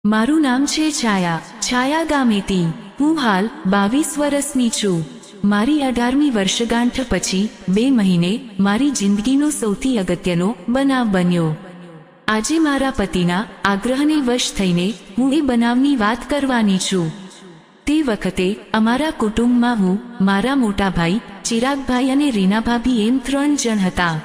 મારું નામ છે છાયા, છાયા ગામેતી. હું હાલ 22 વર્ષની છું. મારી 18મી વર્ષગાંઠ પછી 2 મહિને મારી જિંદગીનો સૌથી અગત્યનો બનાવ બન્યો. આજે મારા પતિના આગ્રહને વશ થઈને હું એ બનાવની વાત કરવાની છું. તે વખતે અમારા કુટુંબમાં હું, મારા મોટા ભાઈ ચિરાગભાઈ અને રીના ભાભી એમ 3 જણ હતા.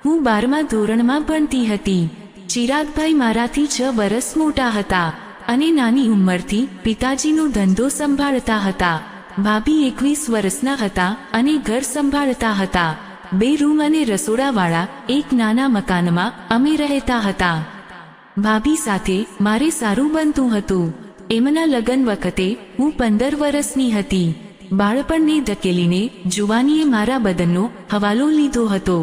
હું 12મા ધોરણમાં ભણતી હતી. ચિરાગભાઈ મારાથી 6 વર્ષ મોટા હતા અને નાની ઉંમરથી પિતાજીનો ધંધો સંભાળતા હતા. ભાભી 21 વર્ષના હતા અને ઘર સંભાળતા હતા. 2 રૂમ અને રસોડાવાળા એક નાના મકાનમાં અમે રહેતા હતા. ભાભી સાથે મારે સારું બનતું હતું. એમના લગ્ન વખતે હું 15 વર્ષની હતી. બાળપણને ધકેલીને જુવાનીએ મારા બદનનો હવાલો લીધો હતો.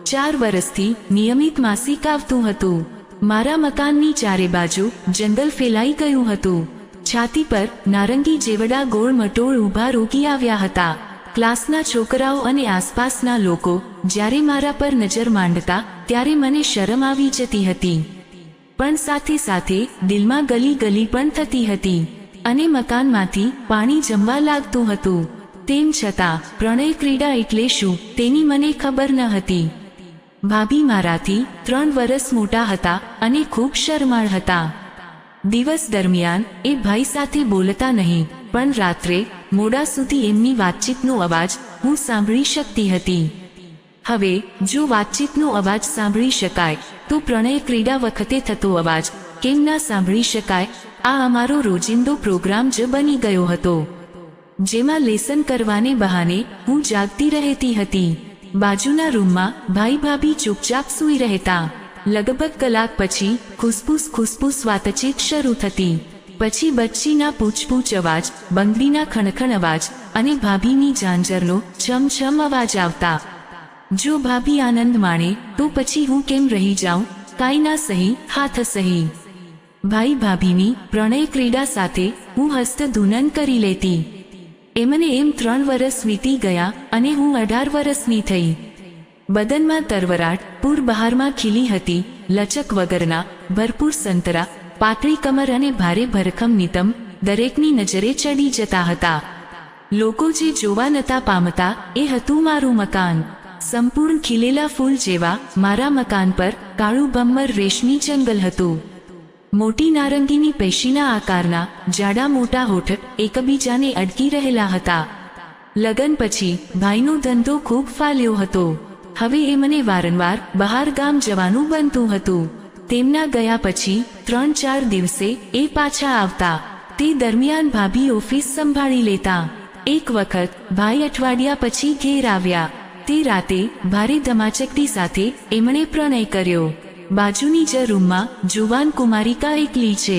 4 વર્ષથી નિયમિત માસિક આવતું હતું. મારા મકાનની ચારે બાજુ જંગલ ફેલાઈ ગયું હતું. છાતી પર નારંગી જેવડા ગોળ મટોળ ઊભા રોગી આવ્યા હતા. ક્લાસના છોકરાઓ અને આસપાસના લોકો જ્યારે મારા પર નજર માંડતા ત્યારે મને શરમ આવી જતી હતી, પણ સાથે સાથે દિલમાં ગલી ગલી પણ થતી હતી અને મકાનમાંથી પાણી જમવા લાગતું હતું. તેમ છતાં પ્રણય ક્રીડા એટલે શું તેની મને ખબર ન હતી. ભાભી મારાથી 3 વર્ષ મોટા હતા અને ખૂબ શરમાળ હતા. દિવસ દરમિયાન એ ભાઈ સાથે બોલતા નહીં, પણ રાત્રે મોડા સુધી એમની વાતચીતનો અવાજ હું સાંભળી શકતી હતી. હવે જો વાતચીતનો અવાજ સાંભળી શકાય તો પ્રણય ક્રીડા વખતે થતો અવાજ કેમ ના સાંભળી શકાય? આ અમારો રોજિંદો પ્રોગ્રામ જ બની ગયો હતો, જેમાં લેસન કરવાને બહાને હું જાગતી રહેતી હતી. બાજુના રૂમમાં ભાઈ ભાભી ચૂપચાપ સૂઈ રહેતા. લગભગ કલાક પછી ખુસપુસ વાતચીત શરૂ થતી. પછી બચ્ચીના પૂછપૂછ અવાજ, બંગડીના ખણખણ અવાજ અને ભાભીની ઝાંઝરનો છમછમ અવાજ આવતા. જો ભાભી આનંદ માણે તો પછી હું કેમ રહી જાઉં? કાંઈ ના સહી, હાથ સહી. ભાઈ ભાભીની પ્રણય ક્રીડા સાથે હું હસ્તધૂનન કરી લેતી. એમને એમ 3 વર્ષ વીતી ગયા અને હું 18 વર્ષની થઈ. બદનમાં તરવરાટ પૂર બહારમાં ખીલી હતી. લચક વગરના ભરપૂર સંતરા, પાતળી કમર અને ભારે ભરખમ નિતંબ દરેકની નજરે ચડી જતા હતા. લોકો જે જોવા નતા પામતા એ હતું મારું મકાન. સંપૂર્ણ ખીલેલા ફૂલ જેવા મારા મકાન પર કાળું ભમ્મર રેશમી જંગલ હતું. મોટી નારંગીની પેશીના આકારના જાડા મોટા હોઠ એકબીજાને અડકી રહેલા હતા. લગ્ન પછી ભાઈનો ધંધો ખૂબ ફાલ્યો હતો. હવે એ મને વારંવાર બહાર ગામ જવાનું બનતું હતું. તેમના ગયા પછી 3-4 દિવસે એ પાછા આવતા. તે દરમિયાન ભાભી ઓફિસ સંભાળી લેતા. એક વખત ભાઈ અઠવાડિયા પછી ઘેર આવ્યા. તે રાતે ભારે ધમાચકડી સાથે એમણે પ્રણય કર્યો. બાજુની જ રૂમમાં જુવાન કુમારિકા એકલી છે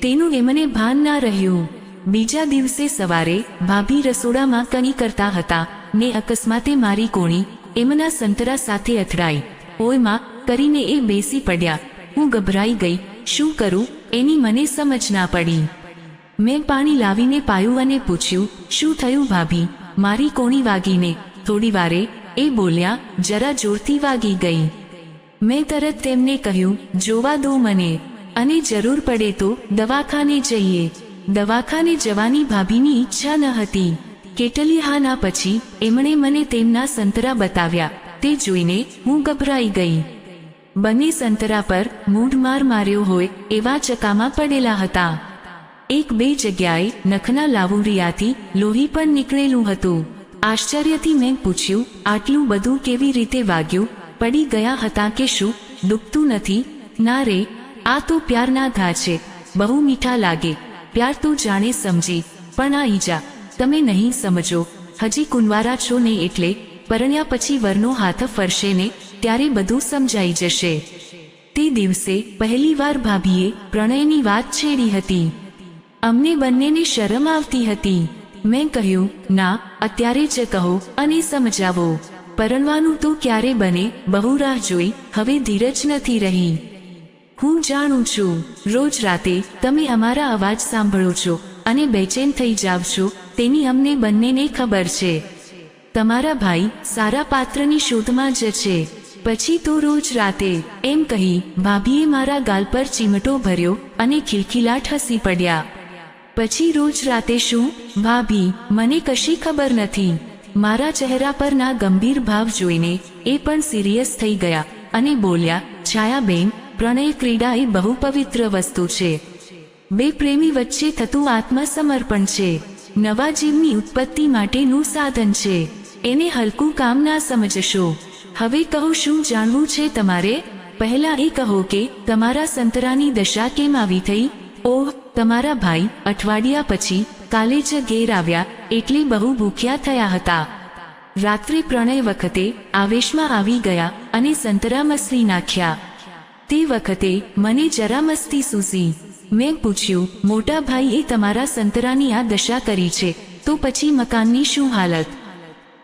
તેનું એમને ભાન ના રહ્યું. બીજા દિવસે સવારે ભાભી રસોડામાં કંઈ કરતા હતા ને અકસ્માતે મારી કોણી એમના સંતરા સાથે અથડાઈ. ઓય માં કરીને એ બેસી પડ્યા. હું ગભરાઈ ગઈ. શું કરું એની મને સમજ ના પડી. મેં પાણી લાવીને પાયું અને પૂછ્યું, શું થયું ભાભી? મારી કોણી વાગીને. થોડી વારે એ બોલ્યા, જરા જોરથી વાગી ગઈ. મેં તરત તેમને કહ્યું, જોવા દો મને, અને જરૂર પડે તો દવાખાને જઈએ. દવાખાને જવાની ભાભીની ઈચ્છા ન હતી. કેટલી હા ના પછી એમણે મને તેમના સંતરા બતાવ્યા. તે જોઈને હું ગભરાઈ ગઈ. બંને સંતરા પર મૂઢમાર માર્યો હોય એવા ચકામાં પડેલા હતા. 1-2 જગ્યાએ નખના લાવુરિયાથી લોહી પણ નીકળેલું હતું. આશ્ચર્યથી મેં પૂછ્યું, આટલું બધું કેવી રીતે વાગ્યું? પડી ગયા હતા કે શું? દુખતું નથી? ના રે, આ તો પ્યારના ઘા છે. બહુ મીઠા લાગે. પ્યાર તો જાણે સમજી, પણ આ ઈજા તમે નહીં સમજો. હજી કુંવારા છો ને, એટલે પરણ્યા પછી વરનો હાથ ફરશે ને ત્યારે બધું સમજાઈ જશે. તે દિવસે પહેલીવાર ભાભીએ પ્રણયની વાત છેડી હતી. અમને બંનેને શરમ આવતી હતી. મેં કહ્યું, ના, અત્યારે જ કહો અને સમજાવો. પરણવાનું તો ક્યારે બને? બહુ રાહ જોઈ, હવે ધીરજ નથી રહી. હું જાણું છું રોજ રાતે તમે અમારા અવાજ સાંભળો છો અને બેચેન થઈ જાવ છો, તેની અમને બંનેને ખબર છે. તમારા ભાઈ સારા પાત્રની શોધમાં જ છે. પછી તો રોજ રાતે, એમ કહી ભાભીએ મારા ગાલ પર ચીમટો ભર્યો અને ખિલખિલાટ હસી પડ્યા. પછી રોજ રાતે શું? ભાભી, મને કશી ખબર નથી. મારા ચહેરા પરના ગંભીર ભાવ જોઈને એ પણ સિરિયસ થઈ ગયા અને બોલ્યા, છાયાબેન, પ્રણય ક્રીડા એ બહુ પવિત્ર વસ્તુ છે. બે પ્રેમી વચ્ચે થતું આત્મસમર્પણ છે. નવા જીવની ઉત્પત્તિ માટેનું સાધન છે. એને હલકું કામ ના સમજશો. હવે કહો, શું જાણવું છે તમારે? પહેલા એ કહો કે તમારા સંતરાની દશા કેમ આવી થઈ? ઓહ, તમારા ભાઈ અઠવાડિયા પછી કાલે જ ઘેર આવ્યા એટલે બહુ ભૂખ્યા થયા હતા. રાત્રે પ્રણય વખતે આવેશમાં આવી ગયા અને સંતરા મસળી નાખ્યા. તે વખતે મને જરા મસ્તી સૂઝી. મેં પૂછ્યું, મોટા ભાઈએ તમારા સંતરાની આ દશા કરી છે તો પછી મકાનની શું હાલત?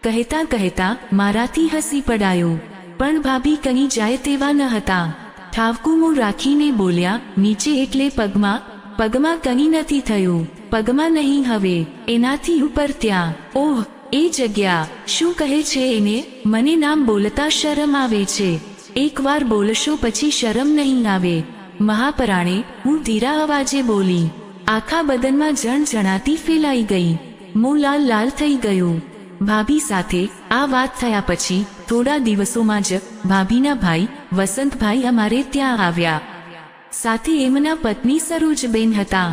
કહેતા કહેતા મારાથી હસી પડાયું. પણ ભાભી કંઈ જાય તેવા ન હતા. ઠાવકું મોં રાખીને બોલ્યા, નીચે એટલે પગમાં? પગમાં કંઈ નથી થયું. પગમાં નહીં, હવે એનાથી ઉપર ત્યાં. ઓહ, એ જગ્યા. શું કહે છે એને? મને નામ બોલતા શરમ આવે છે. એકવાર બોલશો પછી શરમ નહીં આવે. મહાપરાણે, હું ધીરા અવાજે બોલી. આખા બદનમાં જણજણાતી ફેલાઈ ગઈ. મોં લાલ લાલ થઈ ગયું. ભાભી સાથે આ વાત થયા પછી થોડા દિવસોમાં જ ભાભીના ભાઈ વસંતભાઈ અમારે ત્યાં આવ્યા. સાથે એમના પત્ની સરોજબેન હતા.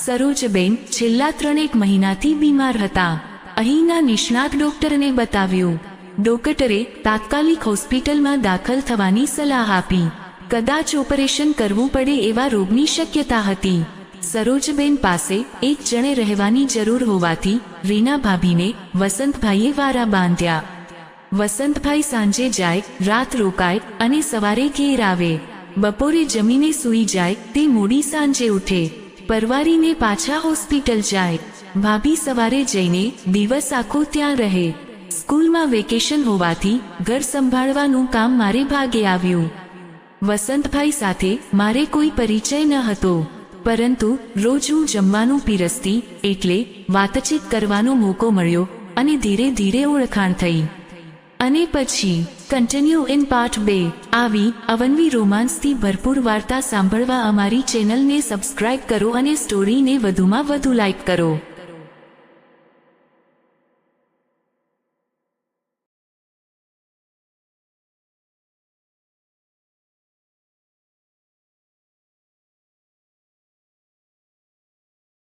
સરોજબેન છેલ્લા 3 મહિનાથી બીમાર હતા. અહીંના નિષ્ણાત ડોક્ટરને બતાવ્યું. ડોક્ટરે તાત્કાલિક હોસ્પિટલમાં દાખલ થવાની સલાહ આપી. કદાચ ઓપરેશન કરવું પડે એવા રોગની શક્યતા હતી. સરોજબેન પાસે એક જણે રહેવાની જરૂર હોવાથી રીના ભાભીને વસંતભાઈએ વારા બાંધ્યા. વસંતભાઈ સાંજે જાય, રાત રોકાય અને સવારે ઘેર આવે. બપોરે જમીને સૂઈ જાય તે મોડી સાંજે ઉઠે. પરવારીને પાછા હોસ્પિટલ જાય. ભાભી સવારે જઈને દિવસ આખો ત્યાં રહે. સ્કૂલમાં વેકેશન હોવાથી ઘર સંભાળવાનું કામ મારે ભાગે આવ્યું. વસંતભાઈ સાથે મારે કોઈ પરિચય ન હતો, પરંતુ રોજ હું જમવાનું પીરસતી એટલે વાતચીત કરવાનો મોકો મળ્યો અને ધીરે ધીરે ઓળખાણ થઈ. અને પછી કન્ટિન્યુ ઇન પાર્ટ 2. આવી અવનવી રોમાન્સથી ભરપૂર વાર્તા સાંભળવા અમારી ચેનલને સબસ્ક્રાઇબ કરો અને સ્ટોરીને વધુમાં વધુ લાઇક કરો.